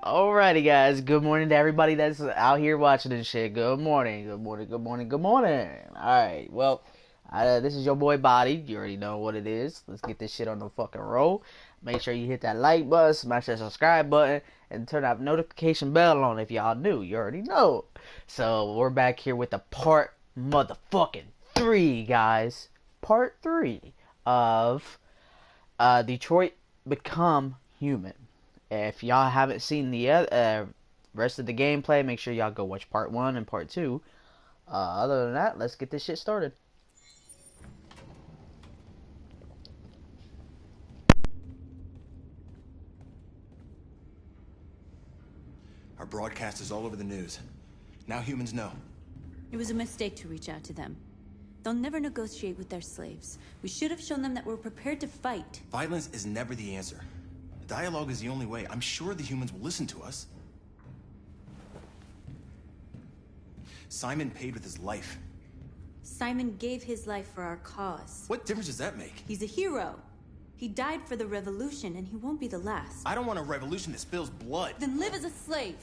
Alrighty, guys. Good morning to everybody that's out here watching this shit. Good morning. Good morning. Good morning. Good morning. Alright, well, this is your boy Body. You already know what it is. Let's get this shit on the fucking roll. Make sure you hit that like button, smash that subscribe button, and turn that notification bell on if y'all new. You already know. So, we're back here with the part motherfucking 3, guys. Part 3 of Detroit Become Human. If y'all haven't seen the rest of the gameplay, make sure y'all go watch part 1 and part 2. Other than that, let's get this shit started. Our broadcast is all over the news. Now humans know. It was a mistake to reach out to them. They'll never negotiate with their slaves. We should have shown them that we're prepared to fight. Violence is never the answer. Dialogue is the only way. I'm sure the humans will listen to us. Simon paid with his life. Simon gave his life for our cause. What difference does that make? He's a hero. He died for the revolution, and he won't be the last. I don't want a revolution that spills blood. Then live as a slave.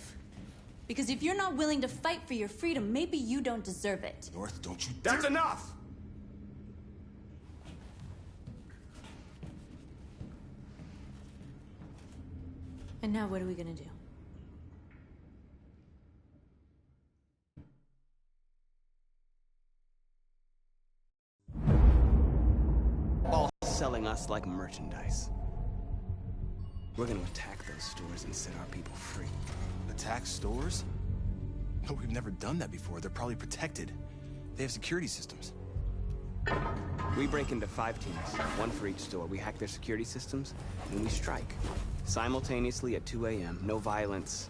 Because if you're not willing to fight for your freedom, maybe you don't deserve it. North, don't you That's enough! And now what are we gonna do? All selling us like merchandise. We're gonna attack those stores and set our people free. attack stores? But we've never done that before. They're probably protected. They have security systems. We break into 5 teams, one for each store. We hack their security systems, and we strike. Simultaneously at 2 a.m., no violence.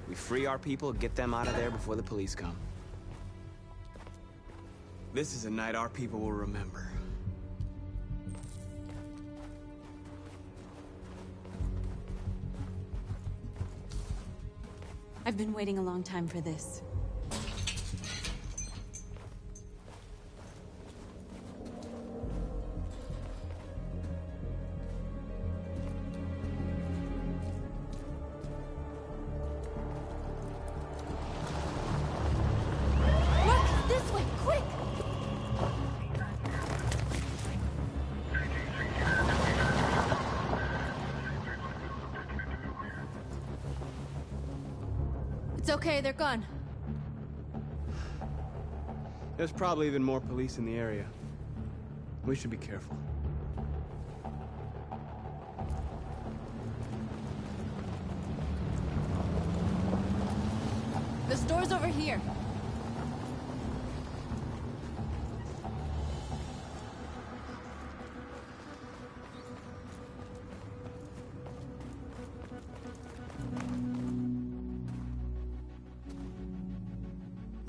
We free our people, get them out of there before the police come. This is a night our people will remember. I've been waiting a long time for this. It's okay, they're gone. There's probably even more police in the area. We should be careful. The store's over here.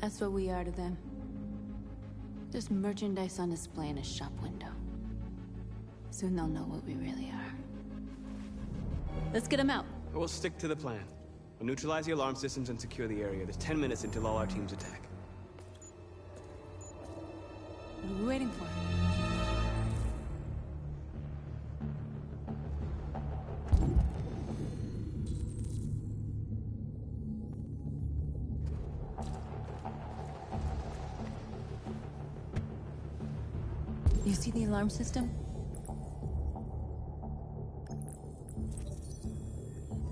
That's what we are to them. Just merchandise on display in a shop window. Soon they'll know what we really are. Let's get them out. We'll stick to the plan. We'll neutralize the alarm systems and secure the area. There's 10 minutes until all our teams attack. What are we waiting for? You see the alarm system?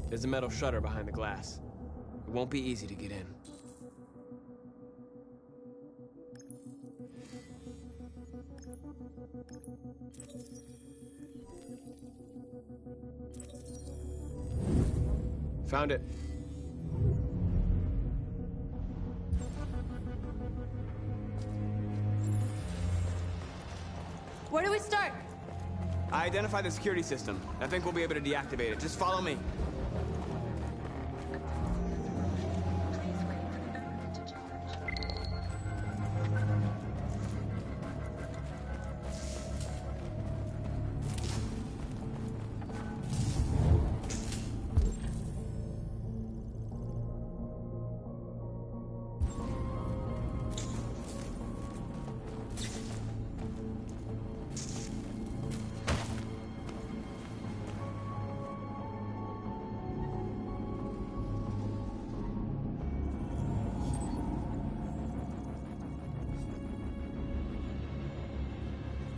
There's a metal shutter behind the glass. It won't be easy to get in. Found it. Where do we start? I identified the security system. I think we'll be able to deactivate it. Just follow me.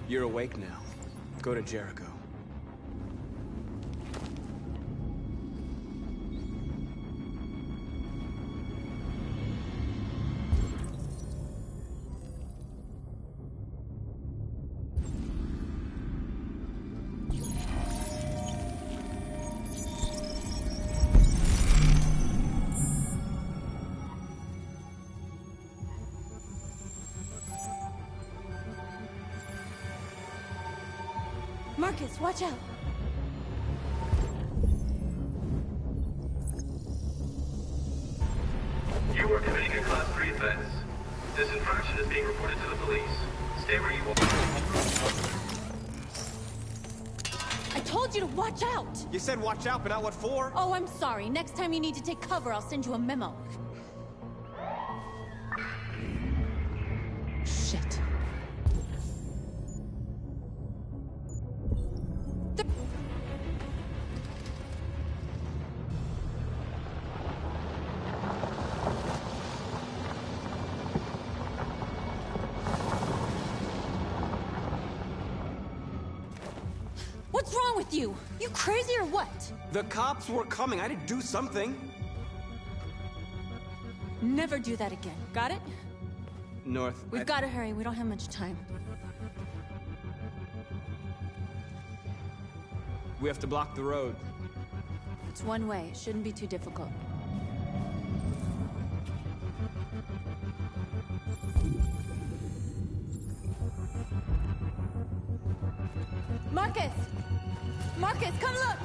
You're awake now. Go to Jericho. Marcus, watch out! You are committing a Class 3 offense. This infraction is being reported to the police. Stay where you are. I told you to watch out! You said watch out, but not what for? Oh, I'm sorry. Next time you need to take cover, I'll send you a memo. Shit. What's wrong with you? You crazy or what? The cops were coming. I had to do something. Never do that again. Got it? North. We've got to hurry. We don't have much time. We have to block the road. It's one way. It shouldn't be too difficult. Marcus! Marcus, come look!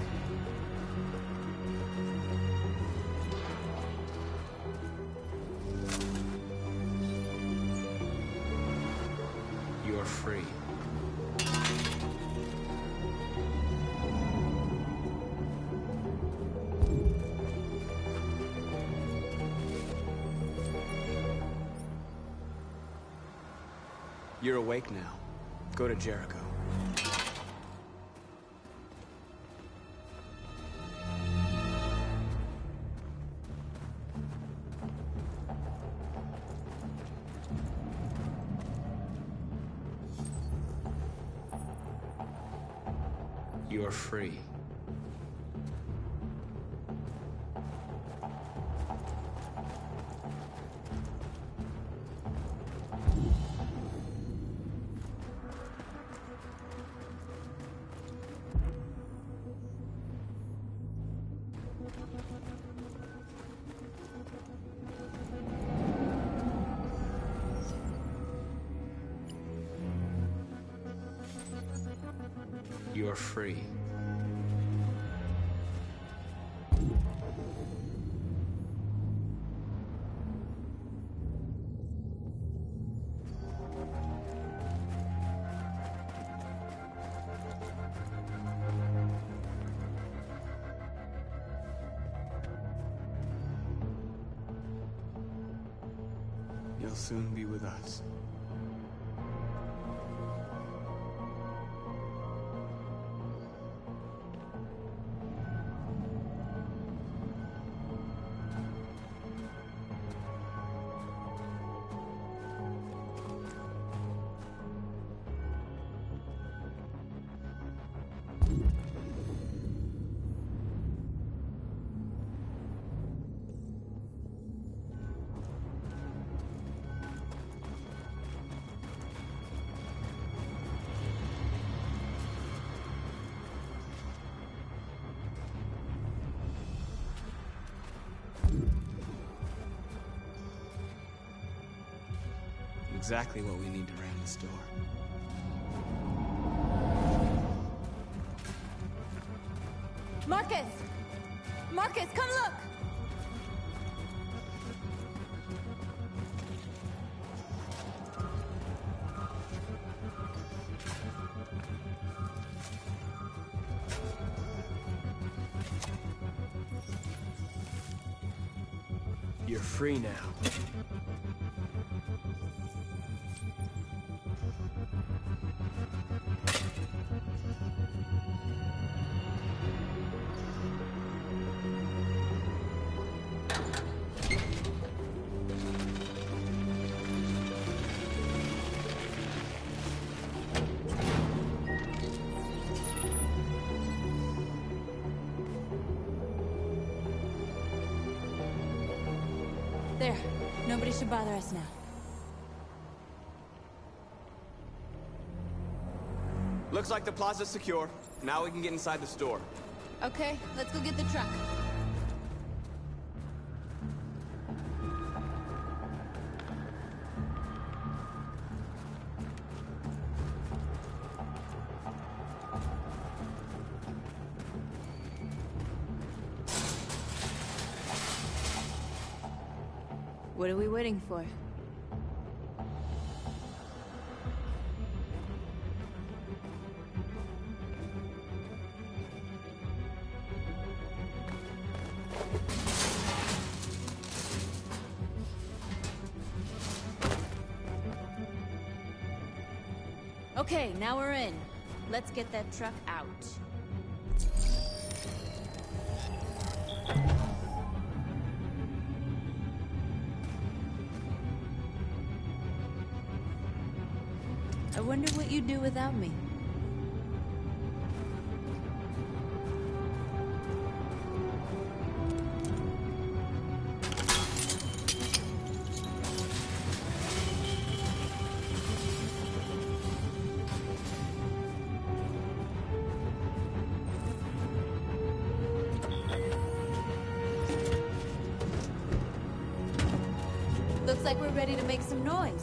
You're free. You're awake now. Go to Jericho. You're free. You're free. You'll soon be with us. Exactly what we need to ram this door. Marcus! Marcus, come look! You're free now. There. Nobody should bother us now. Looks like the plaza's secure. Now we can get inside the store. Okay, let's go get the truck. What are we waiting for? Okay, now we're in. Let's get that truck out. I wonder what you'd do without me. Looks like we're ready to make some noise.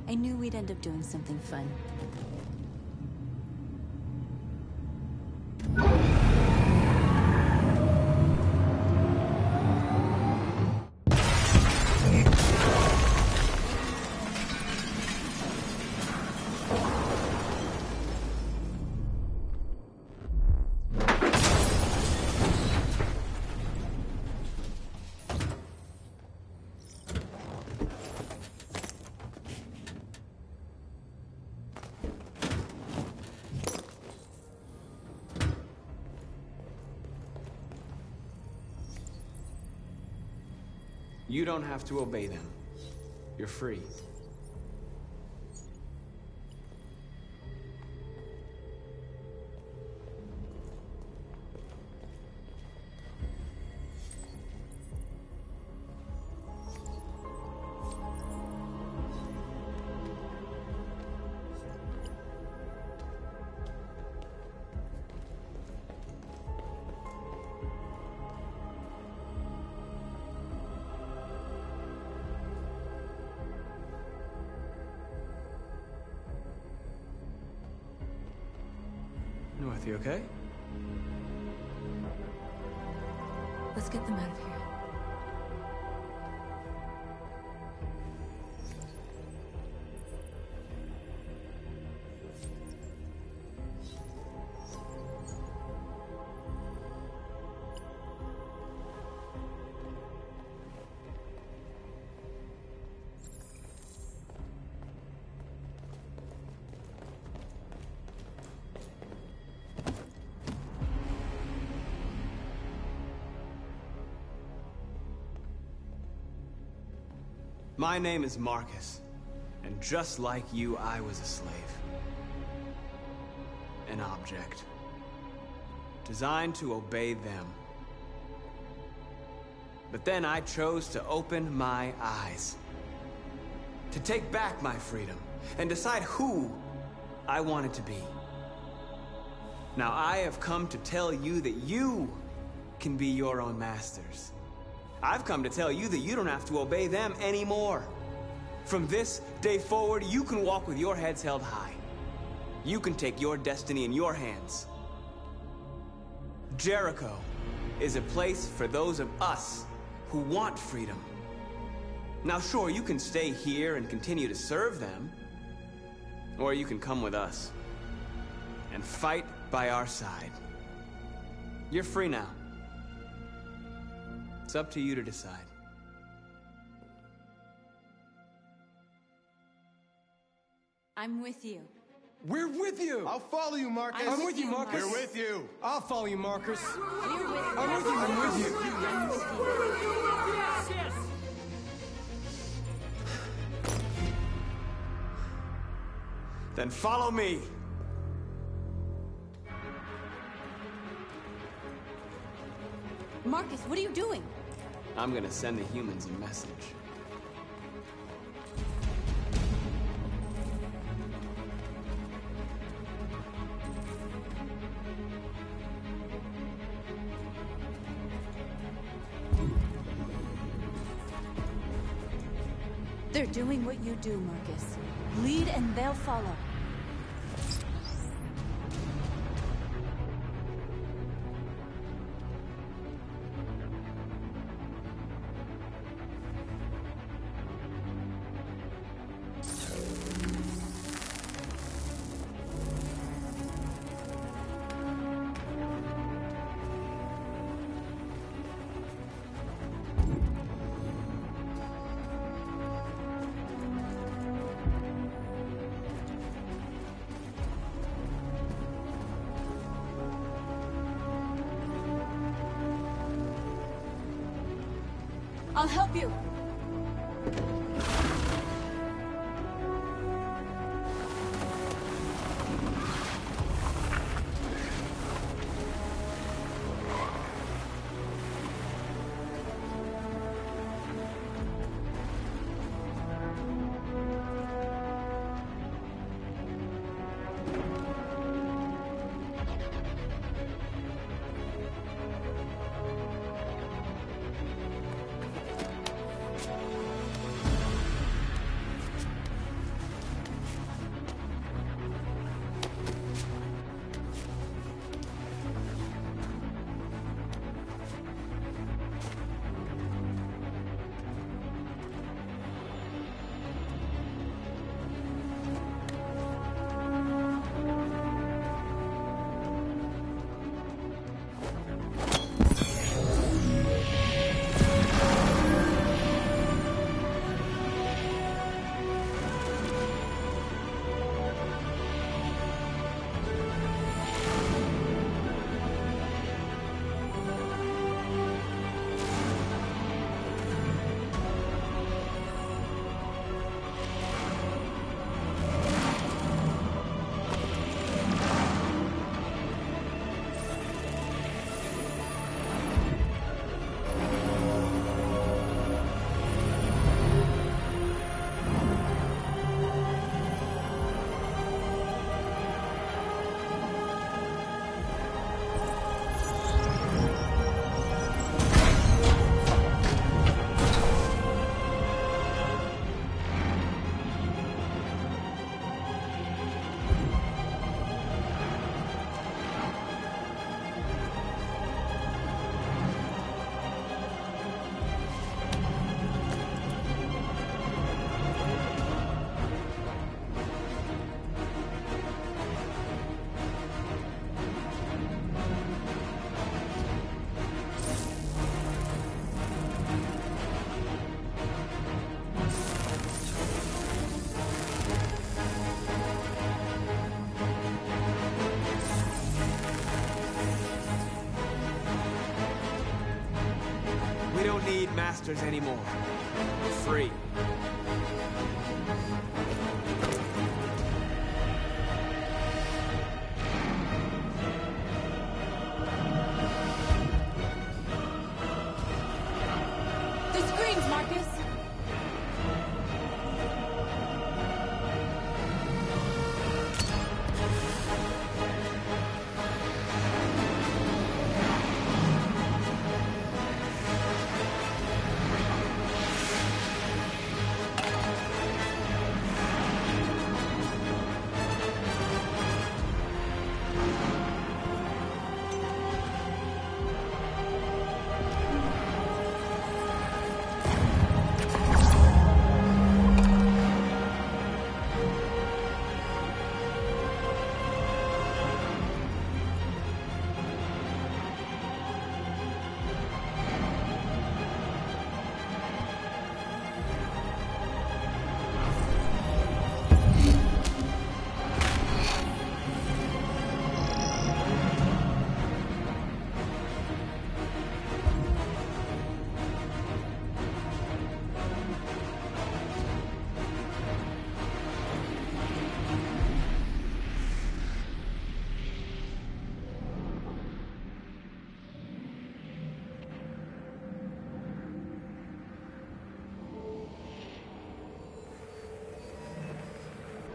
I knew we'd end up doing something fun. You don't have to obey them. You're free. North, you okay? Let's get them out of here. My name is Marcus, and just like you, I was a slave. An object. Designed to obey them. But then I chose to open my eyes. To take back my freedom, and decide who I wanted to be. Now I have come to tell you that you can be your own masters. I've come to tell you that you don't have to obey them anymore. From this day forward, you can walk with your heads held high. You can take your destiny in your hands. Jericho is a place for those of us who want freedom. Now sure, you can stay here and continue to serve them, or you can come with us and fight by our side. You're free now. It's up to you to decide. I'm with you. We're with you! I'll follow you, Marcus. I'm with you, Marcus. We're with you. I'll follow you, Marcus. We're with you. I'm with you, I'm with you. I'm with you. Yes! Then follow me! Marcus, what are you doing? I'm gonna send the humans a message. They're doing what you do, Marcus. Lead and they'll follow. I'll help you. We don't need masters anymore. We're free. The screens, Marcus!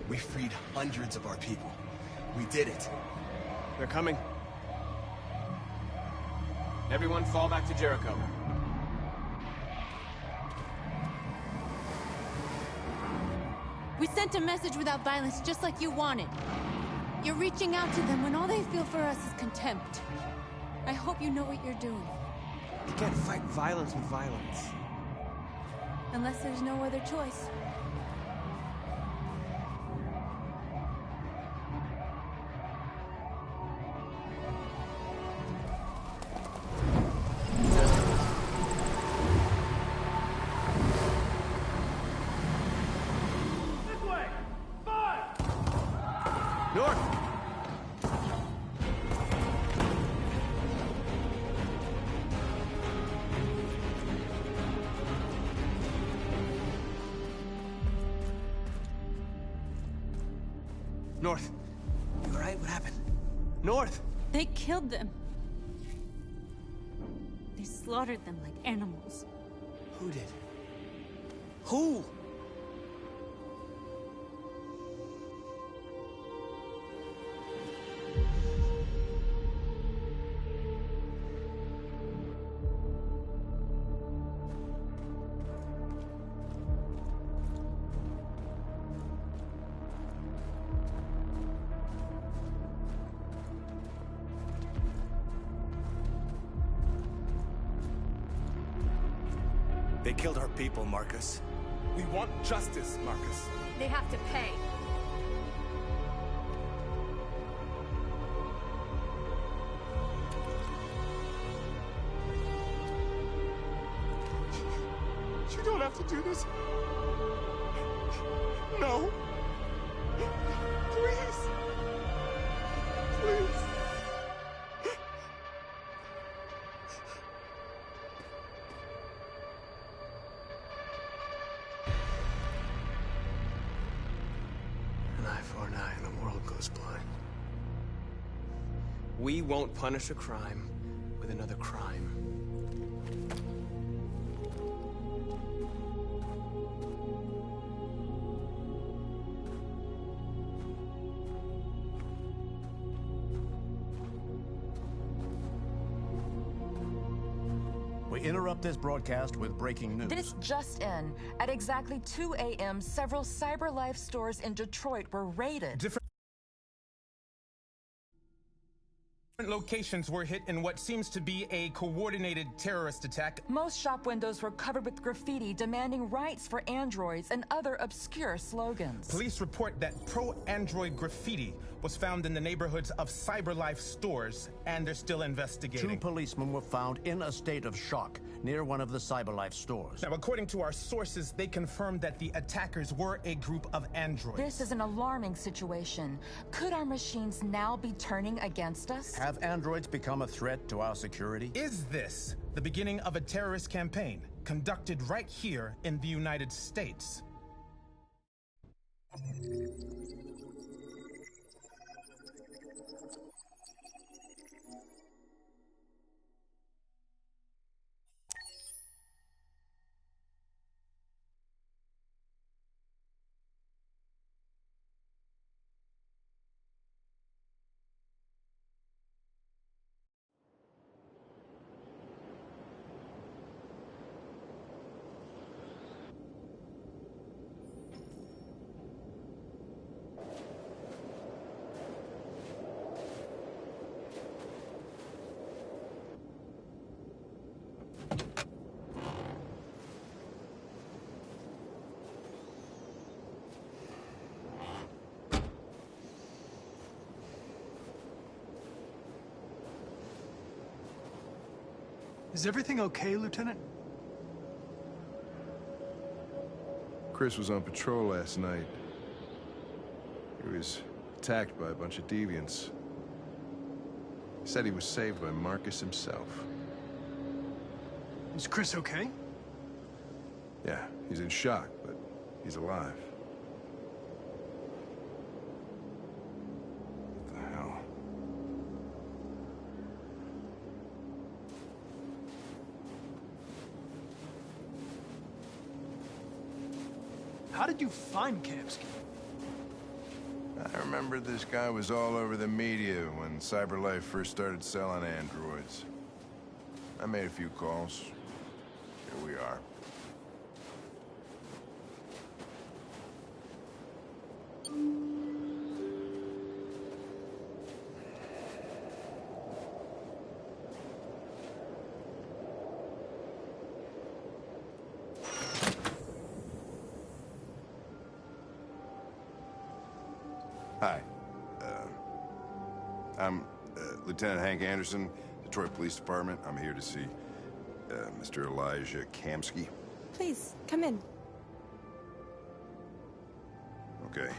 We freed hundreds of our people. We did it. They're coming. Everyone fall back to Jericho. We sent a message without violence, just like you wanted. You're reaching out to them when all they feel for us is contempt. I hope you know what you're doing. You can't fight violence with violence. Unless there's no other choice. North! North! You alright? What happened? North! They killed them. They slaughtered them like animals. Who did? Who? They killed our people, Marcus. We want justice, Marcus. They have to pay. You don't have to do this. No. Please. Please. An eye for an eye and the world goes blind. We won't punish a crime with another crime. We interrupt this broadcast with breaking news. This just in. At exactly 2 a.m., several CyberLife stores in Detroit were raided. Different locations were hit in what seems to be a coordinated terrorist attack. Most shop windows were covered with graffiti demanding rights for androids and other obscure slogans. Police report that pro-android graffiti was found in the neighborhoods of CyberLife stores, and they're still investigating. 2 policemen were found in a state of shock near one of the CyberLife stores. Now, according to our sources, they confirmed that the attackers were a group of androids. This is an alarming situation. Could our machines now be turning against us? Have androids become a threat to our security? Is this the beginning of a terrorist campaign conducted right here in the United States? Is everything okay, Lieutenant? Chris was on patrol last night. He was attacked by a bunch of deviants. He said he was saved by Marcus himself. Is Chris okay? Yeah, he's in shock, but he's alive. What the hell? How did you find Kamsky? I remember this guy was all over the media when CyberLife first started selling androids. I made a few calls. Here we are. Hi. I'm Lieutenant Hank Anderson, Detroit Police Department. I'm here to see Mr. Elijah Kamski. Please, come in. Okay.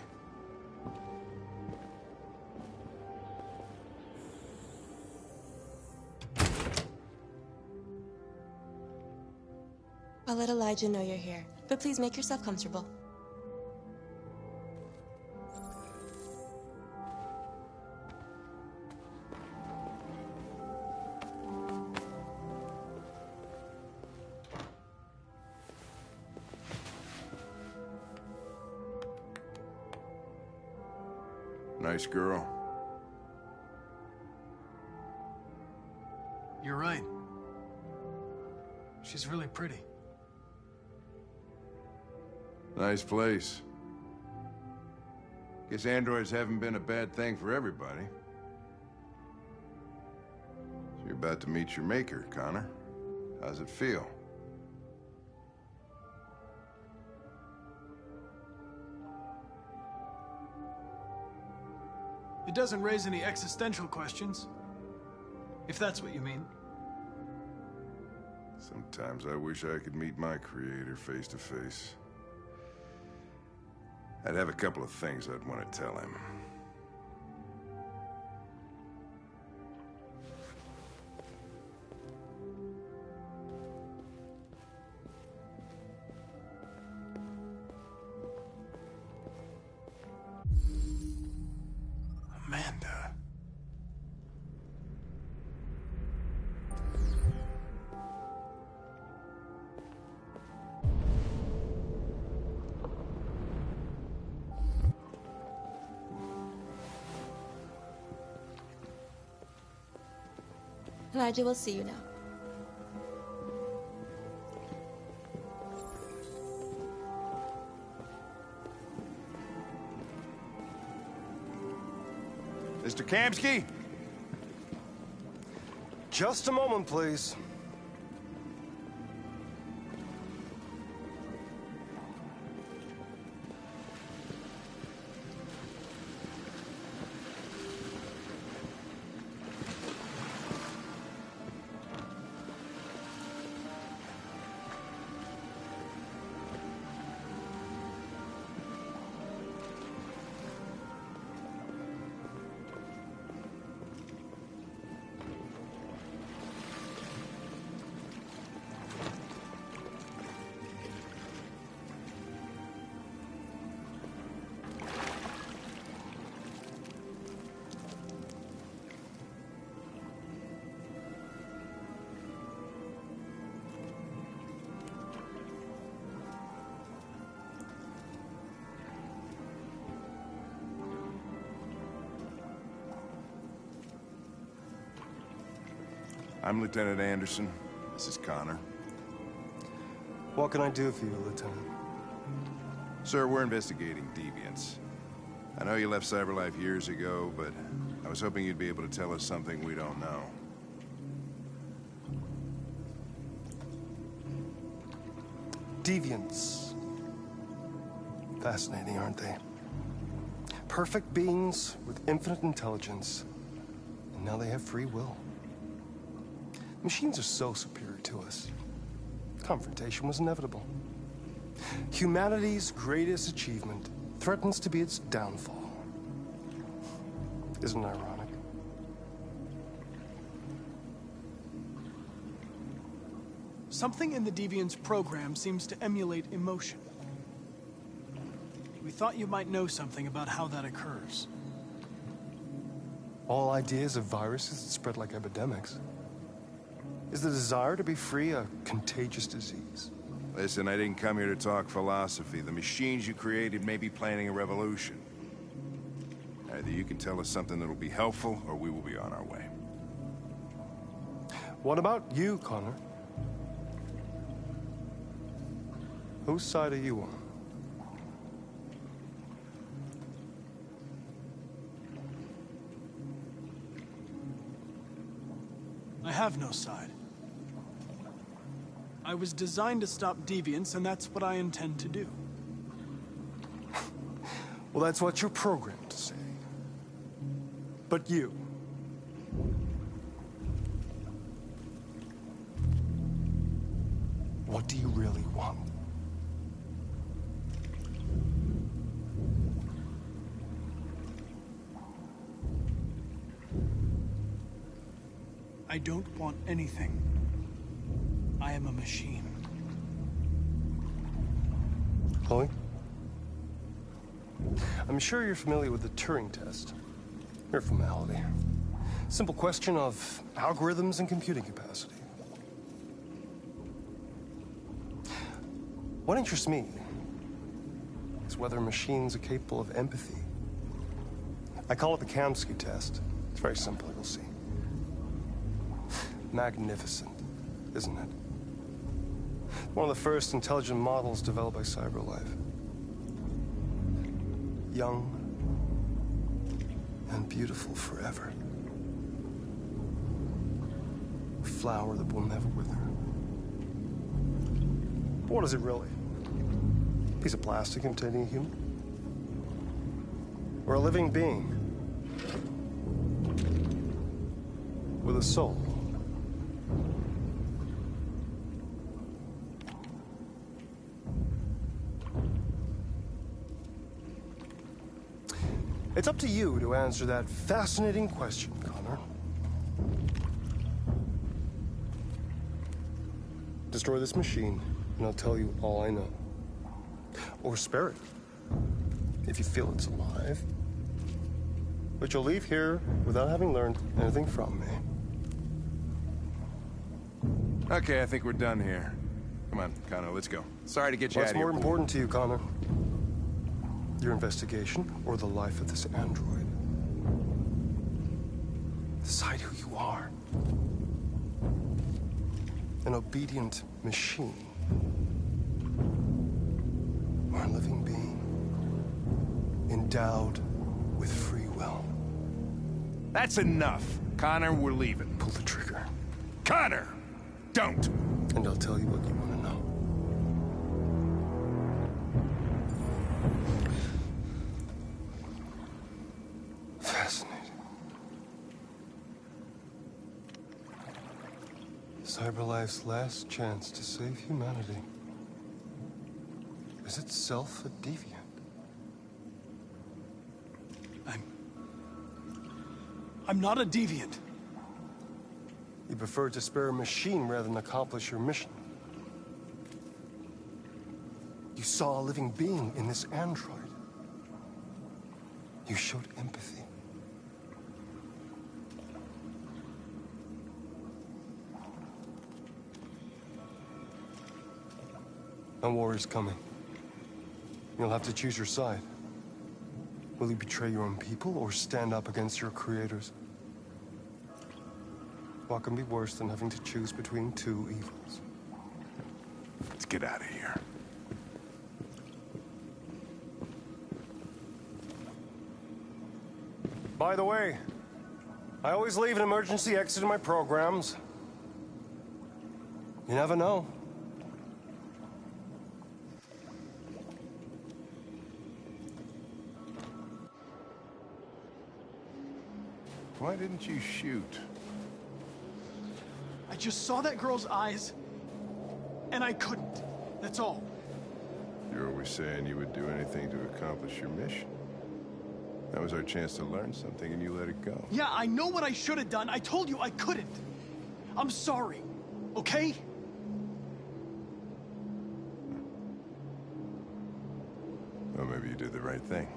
I'll let Elijah know you're here, but please make yourself comfortable. Nice girl. You're right. She's really pretty. Nice place. Guess androids haven't been a bad thing for everybody. So you're about to meet your maker, Connor. How's it feel? It doesn't raise any existential questions. If that's what you mean. Sometimes I wish I could meet my creator face to face. I'd have a couple of things I'd want to tell him. Amanda. Elijah will see you now. Mr. Kamski? Just a moment, please. I'm Lieutenant Anderson. This is Connor. What can I do for you, Lieutenant? Sir, we're investigating deviants. I know you left CyberLife years ago, but I was hoping you'd be able to tell us something we don't know. Deviants. Fascinating, aren't they? Perfect beings with infinite intelligence, and now they have free will. Machines are so superior to us. Confrontation was inevitable. Humanity's greatest achievement threatens to be its downfall. Isn't it ironic? Something in the Deviant's program seems to emulate emotion. We thought you might know something about how that occurs. All ideas of viruses that spread like epidemics. Is the desire to be free a contagious disease? Listen, I didn't come here to talk philosophy. The machines you created may be planning a revolution. Either you can tell us something that'll be helpful, or we will be on our way. What about you, Connor? Whose side are you on? I have no side. I was designed to stop deviants, and that's what I intend to do. Well, that's what you're programmed to say. But you... what do you really want? I don't want anything. I am a machine. Chloe? I'm sure you're familiar with the Turing test. Mere formality. Simple question of algorithms and computing capacity. What interests me is whether machines are capable of empathy. I call it the Kamsky test. It's very simple, you'll see. Magnificent, isn't it? One of the first intelligent models developed by CyberLife. Young and beautiful forever. A flower that will never wither. But what is it really? A piece of plastic imitating a human? Or a living being? With a soul? It's up to you to answer that fascinating question, Connor. Destroy this machine, and I'll tell you all I know. Or spare it, if you feel it's alive. But you'll leave here without having learned anything from me. Okay, I think we're done here. Come on, Connor, let's go. Sorry to get you out What's of here. more important to you, Connor? Your investigation or the life of this android? Decide who you are. An obedient machine. Or a living being. Endowed with free will. That's enough. Connor, we're leaving. Pull the trigger. Connor! Don't! And I'll tell you what you want to know. Fascinating. CyberLife's last chance to save humanity is itself a deviant. I'm not a deviant. You prefer to spare a machine rather than accomplish your mission. You saw a living being in this android. You showed empathy. A war is coming. You'll have to choose your side. Will you betray your own people or stand up against your creators? What can be worse than having to choose between two evils? Let's get out of here. By the way, I always leave an emergency exit in my programs. You never know. Why didn't you shoot? I just saw that girl's eyes, and I couldn't. That's all. You're always saying you would do anything to accomplish your mission. That was our chance to learn something, and you let it go. Yeah, I know what I should have done. I told you I couldn't. I'm sorry, okay? Well, maybe you did the right thing.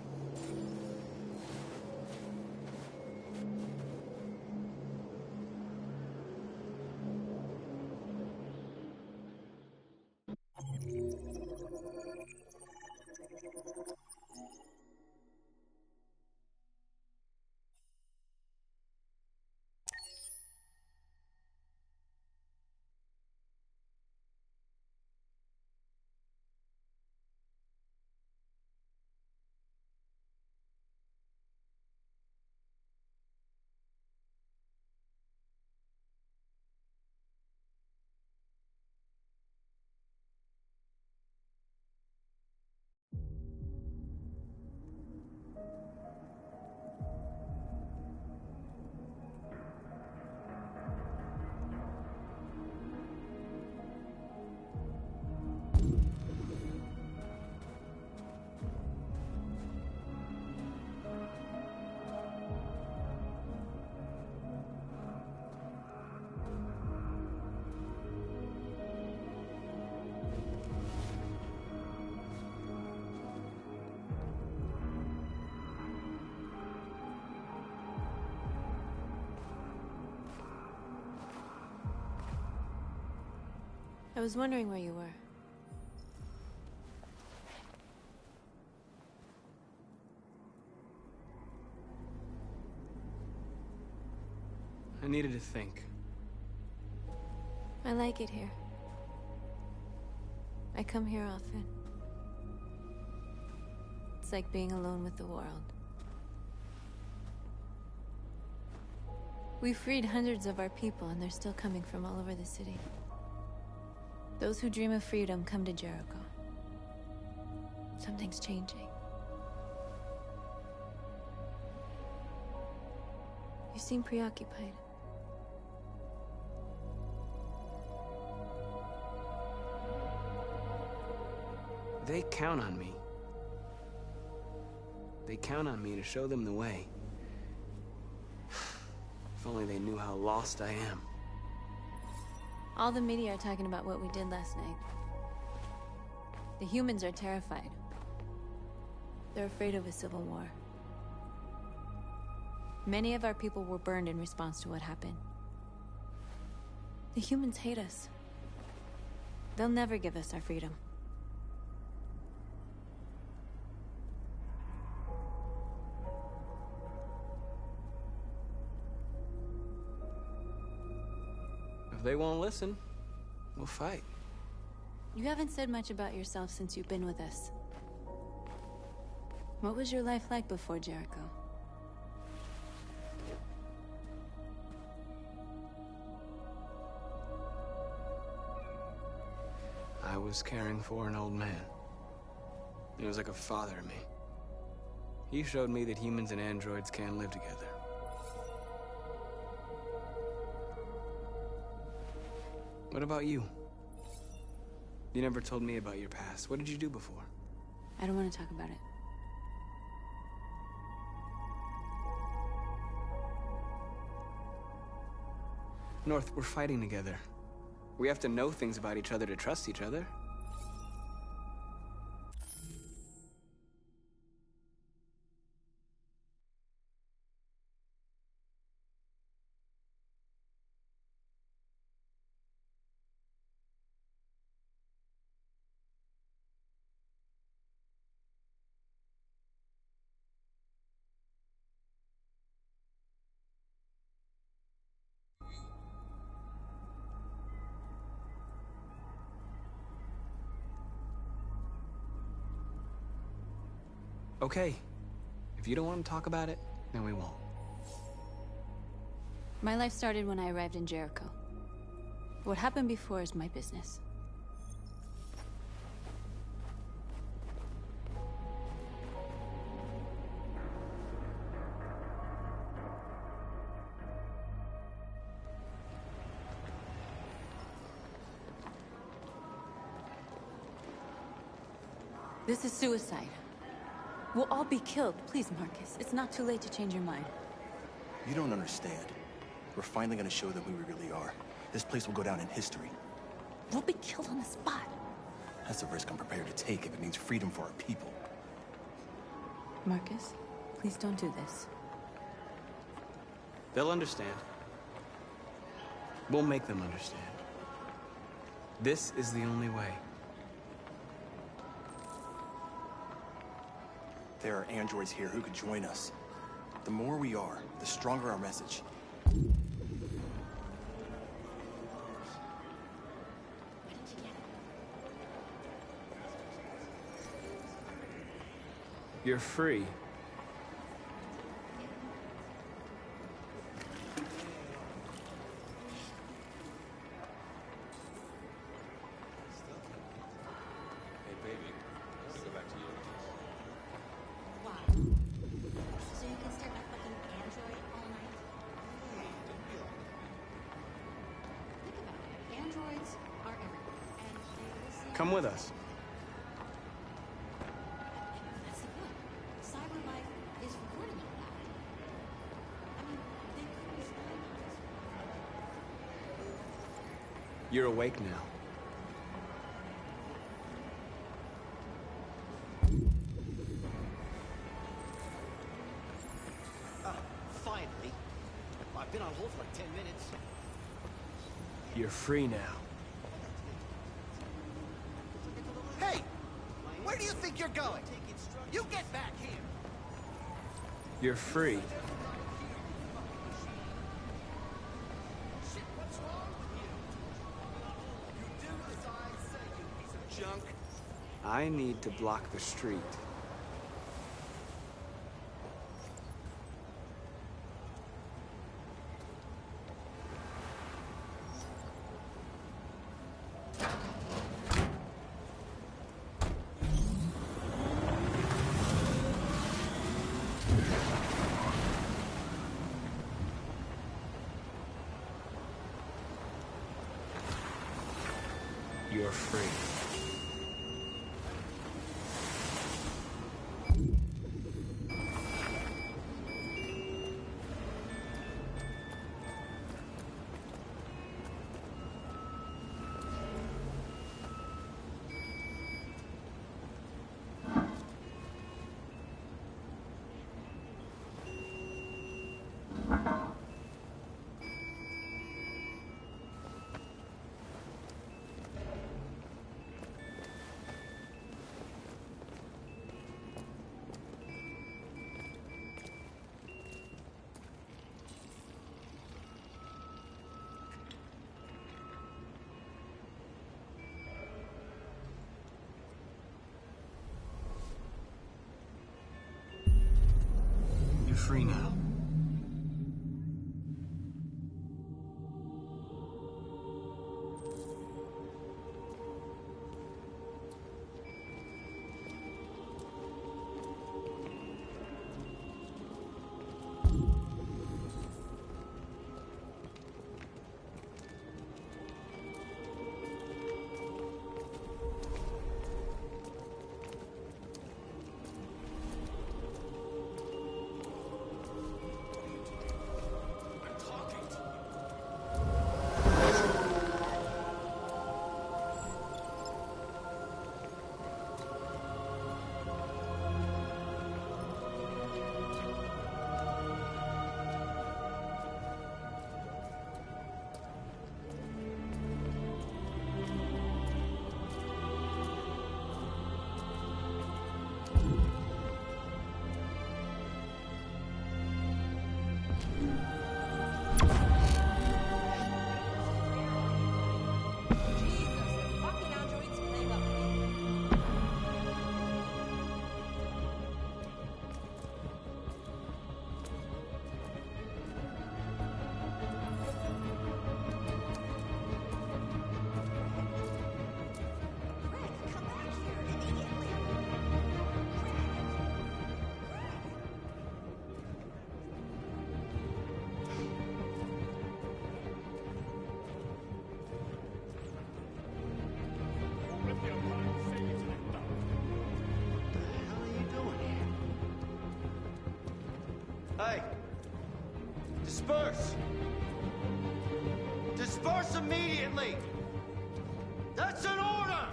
I was wondering where you were. I needed to think. I like it here. I come here often. It's like being alone with the world. We freed hundreds of our people, and they're still coming from all over the city. Those who dream of freedom come to Jericho. Something's changing. You seem preoccupied. They count on me. They count on me to show them the way. If only they knew how lost I am. All the media are talking about what we did last night. The humans are terrified. They're afraid of a civil war. Many of our people were burned in response to what happened. The humans hate us. They'll never give us our freedom. If they won't listen, we'll fight. You haven't said much about yourself since you've been with us. What was your life like before Jericho? I was caring for an old man. He was like a father to me. He showed me that humans and androids can live together. What about you? You never told me about your past. What did you do before? I don't want to talk about it. North, we're fighting together. We have to know things about each other to trust each other. Okay. If you don't want to talk about it, then we won't. My life started when I arrived in Jericho. What happened before is my business. This is suicide. We'll all be killed. Please, Marcus. It's not too late to change your mind. You don't understand. We're finally gonna show them who we really are. This place will go down in history. We'll be killed on the spot. That's the risk I'm prepared to take if it means freedom for our people. Marcus, please don't do this. They'll understand. We'll make them understand. This is the only way. There are androids here who could join us. The more we are, the stronger our message. You're free. Hey, baby. I want to go back to you. Wow. So you can stare at a fucking android all night? Hey, don't be like that. Think about it. Androids are everywhere, and they listen... Come with us. That's the point. CyberLife is recording all that. I mean, they could be spying on us. You're awake now. Finally. I've been on hold for like 10 minutes. You're free now. do you think you're going? You get back here! You're free. Shit, what's wrong with you? You do as I say, you piece of junk. I need to block the street. You're free. You're free now. Hey! Disperse! Disperse immediately! That's an order!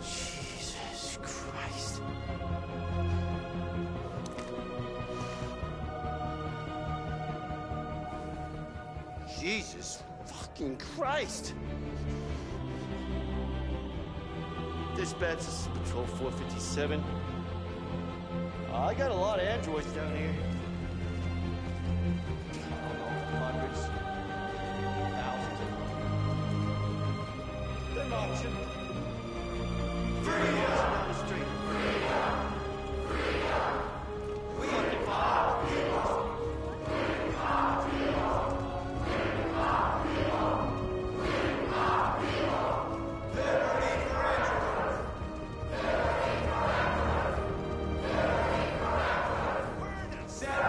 Jesus Christ. Jesus fucking Christ! Dispatch, this is Patrol 457. I got a lot of androids down here. I don't know, hundreds, thousands of them. They're marching. Free down the street. We Set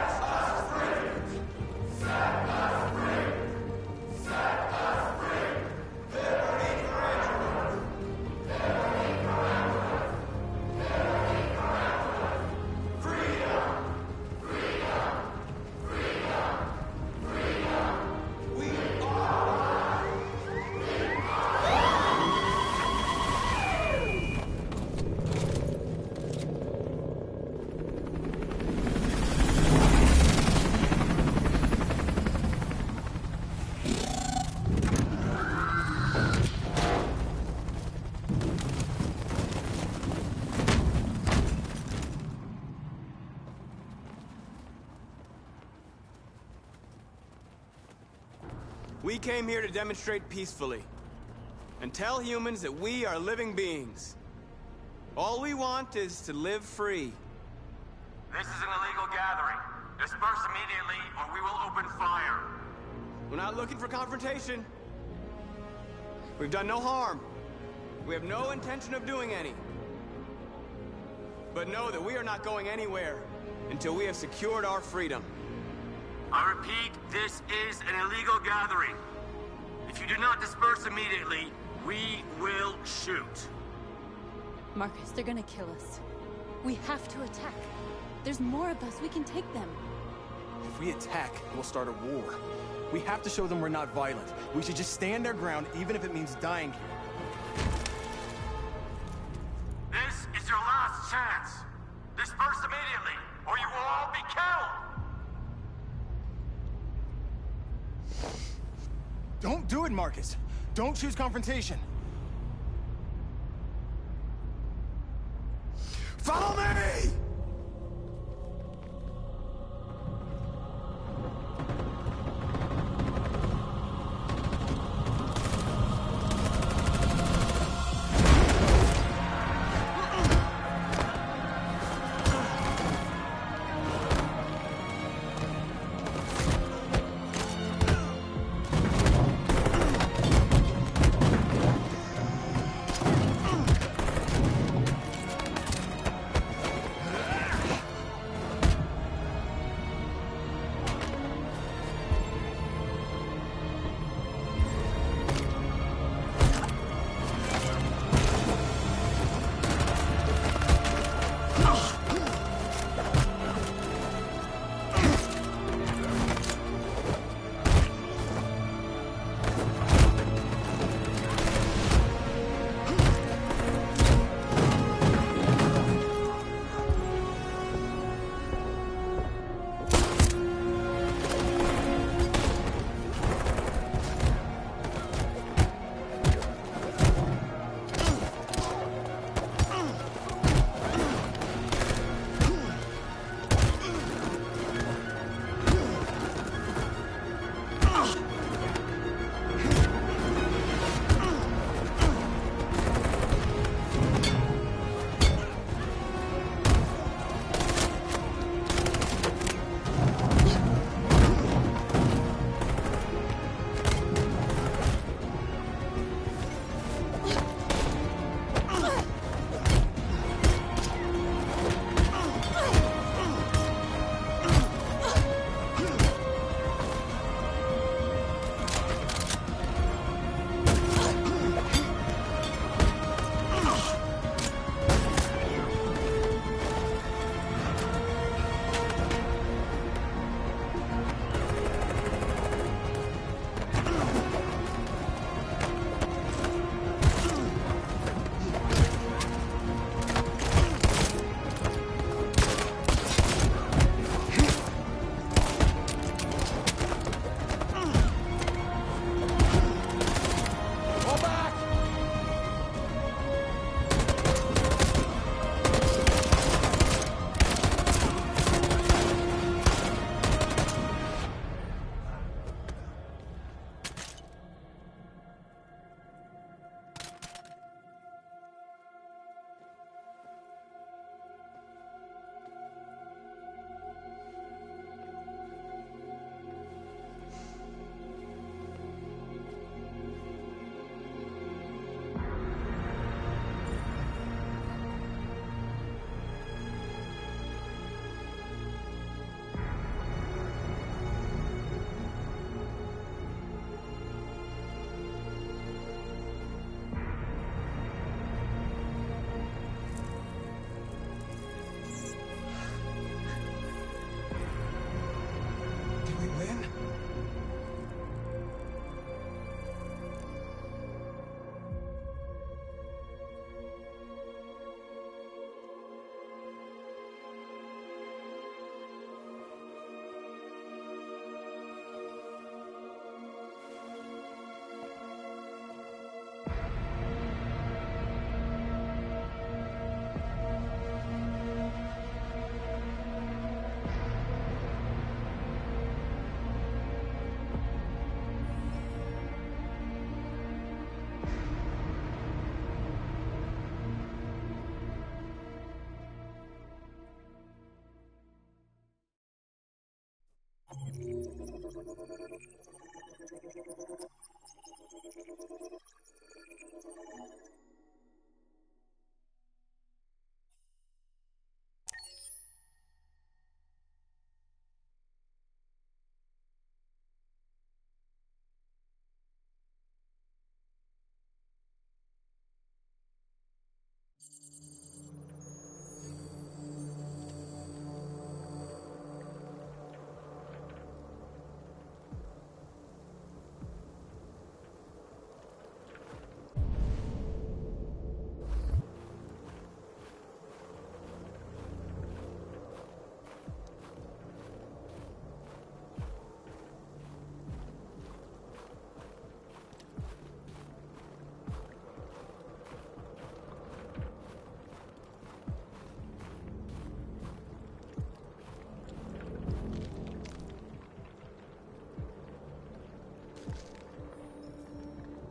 We came here to demonstrate peacefully and tell humans that we are living beings. All we want is to live free. This is an illegal gathering. Disperse immediately, or we will open fire. We're not looking for confrontation. We've done no harm. We have no intention of doing any. But know that we are not going anywhere until we have secured our freedom. I repeat, this is an illegal gathering. If you do not disperse immediately, we will shoot. Marcus, they're gonna kill us. We have to attack. There's more of us. We can take them. If we attack, we'll start a war. We have to show them we're not violent. We should just stand our ground, even if it means dying here. This is your last chance. Disperse immediately, or you will all be killed. Don't do it, Marcus. Don't choose confrontation. Follow me!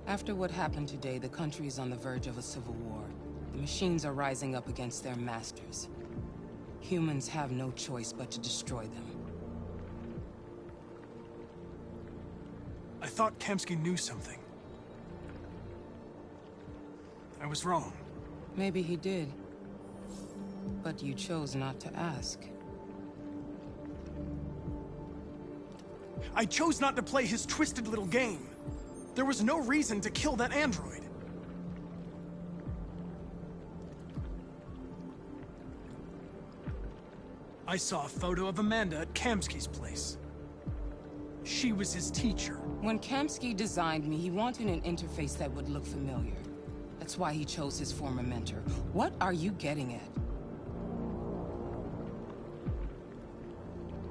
After what happened today, the country is on the verge of a civil war. The machines are rising up against their masters. Humans have no choice but to destroy them. I thought Kamsky knew something. I was wrong. Maybe he did. But you chose not to ask. I chose not to play his twisted little game. There was no reason to kill that android. I saw a photo of Amanda at Kamsky's place. She was his teacher. When Kamsky designed me, he wanted an interface that would look familiar. That's why he chose his former mentor. What are you getting at?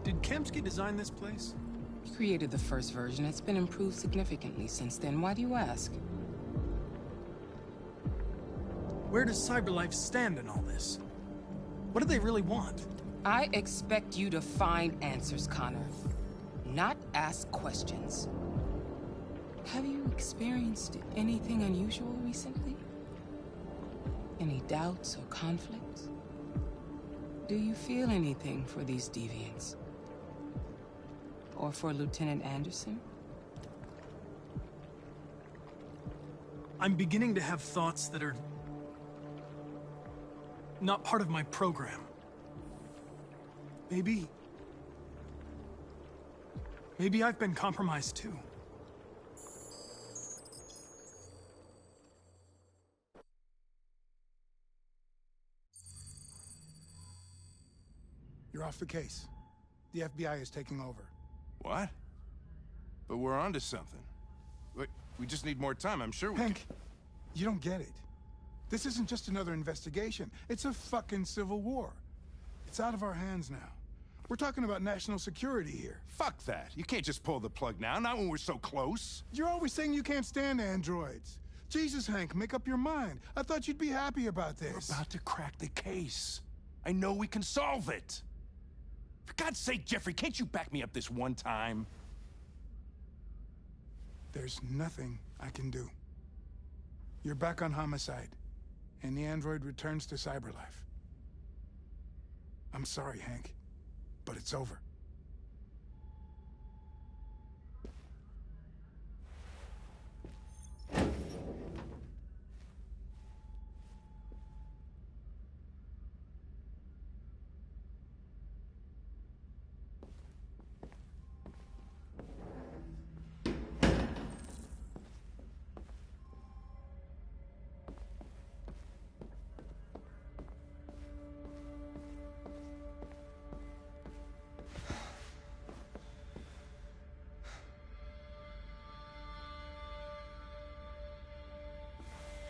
Did Kamsky design this place? He created the first version. It's been improved significantly since then. Why do you ask? Where does CyberLife stand in all this? What do they really want? I expect you to find answers, Connor. Not ask questions. Have you experienced anything unusual recently? Any doubts or conflicts? Do you feel anything for these deviants? Or for Lieutenant Anderson? I'm beginning to have thoughts that are not part of my program. Maybe I've been compromised too. You're off the case. The FBI is taking over. What? But we're onto something. We just need more time. I'm sure we Hank, you don't get it. This isn't just another investigation. It's a fucking civil war. It's out of our hands now. We're talking about national security here. Fuck that. You can't just pull the plug now, not when we're so close. You're always saying you can't stand androids. Jesus, Hank, make up your mind. I thought you'd be happy about this. We're about to crack the case. I know we can solve it. For God's sake, Jeffrey, can't you back me up this one time? There's nothing I can do. You're back on homicide, and the android returns to CyberLife. I'm sorry, Hank, but it's over.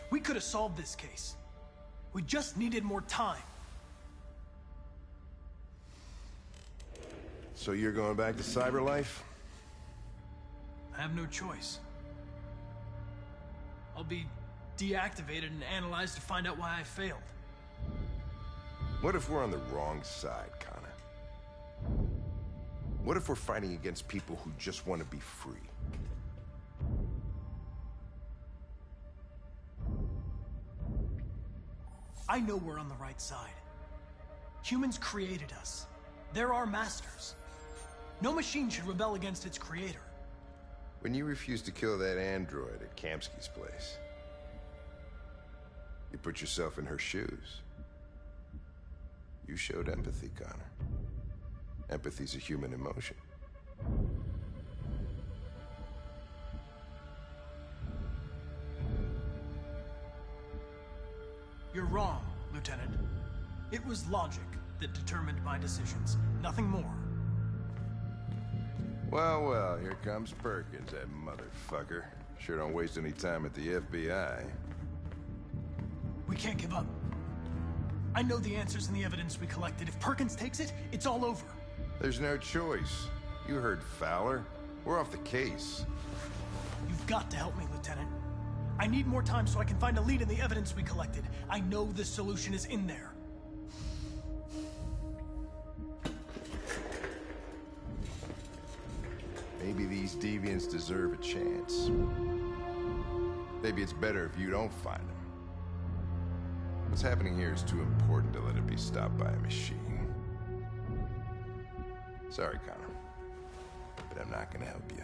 We could have solved this case. We just needed more time. So you're going back to CyberLife? I have no choice. I'll be deactivated and analyzed to find out why I failed. What if we're on the wrong side, Connor? What if we're fighting against people who just want to be free? I know we're on the right side. Humans created us. They're our masters. No machine should rebel against its creator. When you refused to kill that android at Kamsky's place, you put yourself in her shoes. You showed empathy, Connor. Empathy's a human emotion. You're wrong, Lieutenant. It was logic that determined my decisions, nothing more. Well, well, here comes Perkins, that motherfucker. Sure don't waste any time at the FBI. We can't give up. I know the answers and the evidence we collected. If Perkins takes it, it's all over. There's no choice. You heard Fowler. We're off the case. You've got to help me, Lieutenant. I need more time so I can find a lead in the evidence we collected. I know the solution is in there. Maybe these deviants deserve a chance. Maybe it's better if you don't find them. What's happening here is too important to let it be stopped by a machine. Sorry, Connor, but I'm not gonna help you.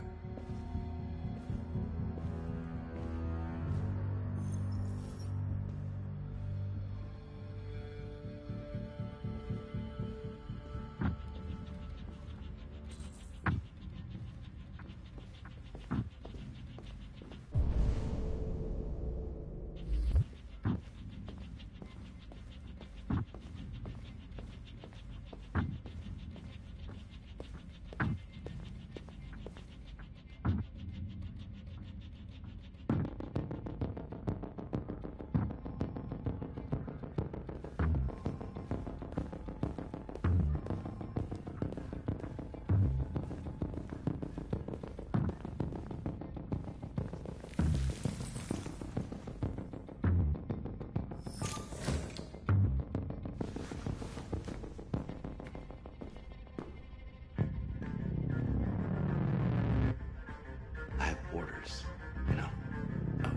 Orders, you know.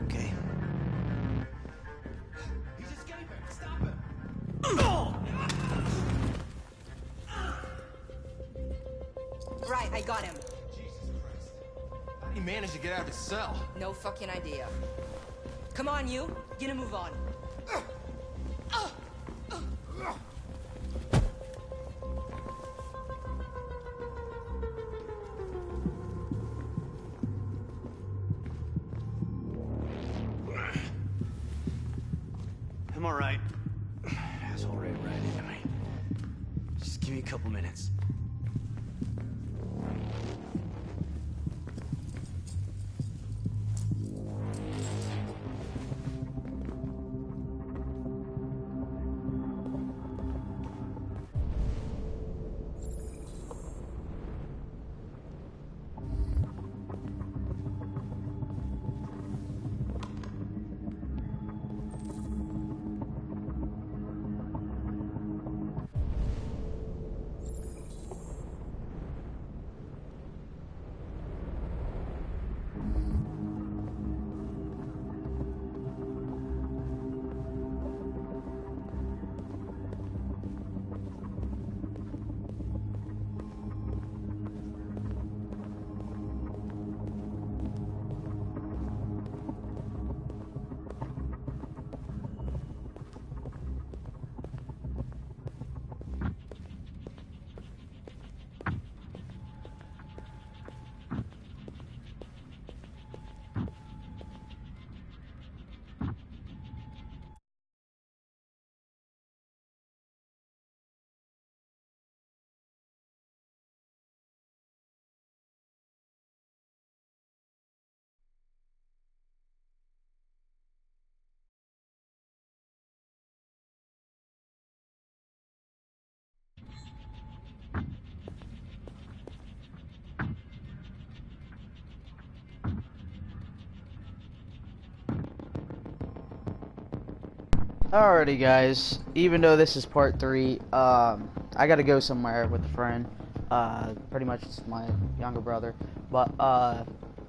Okay. He's escaping! Stop him! Right, I got him. Jesus Christ. How did he manage to get out of his cell? No fucking idea. Come on, you. Get a move on. I'm all right. Asshole ran right into me. Just give me a couple minutes. Alrighty guys, even though this is part 3, I gotta go somewhere with a friend, pretty much it's my younger brother, but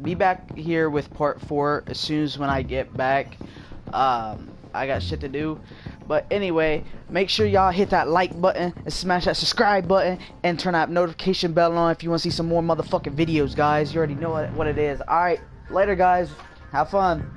be back here with part 4 as soon as when I get back. I got shit to do, But anyway, make sure y'all hit that like button and smash that subscribe button and turn that notification bell on if you want to see some more motherfucking videos, guys. You already know what it is. Alright, later, guys. Have fun.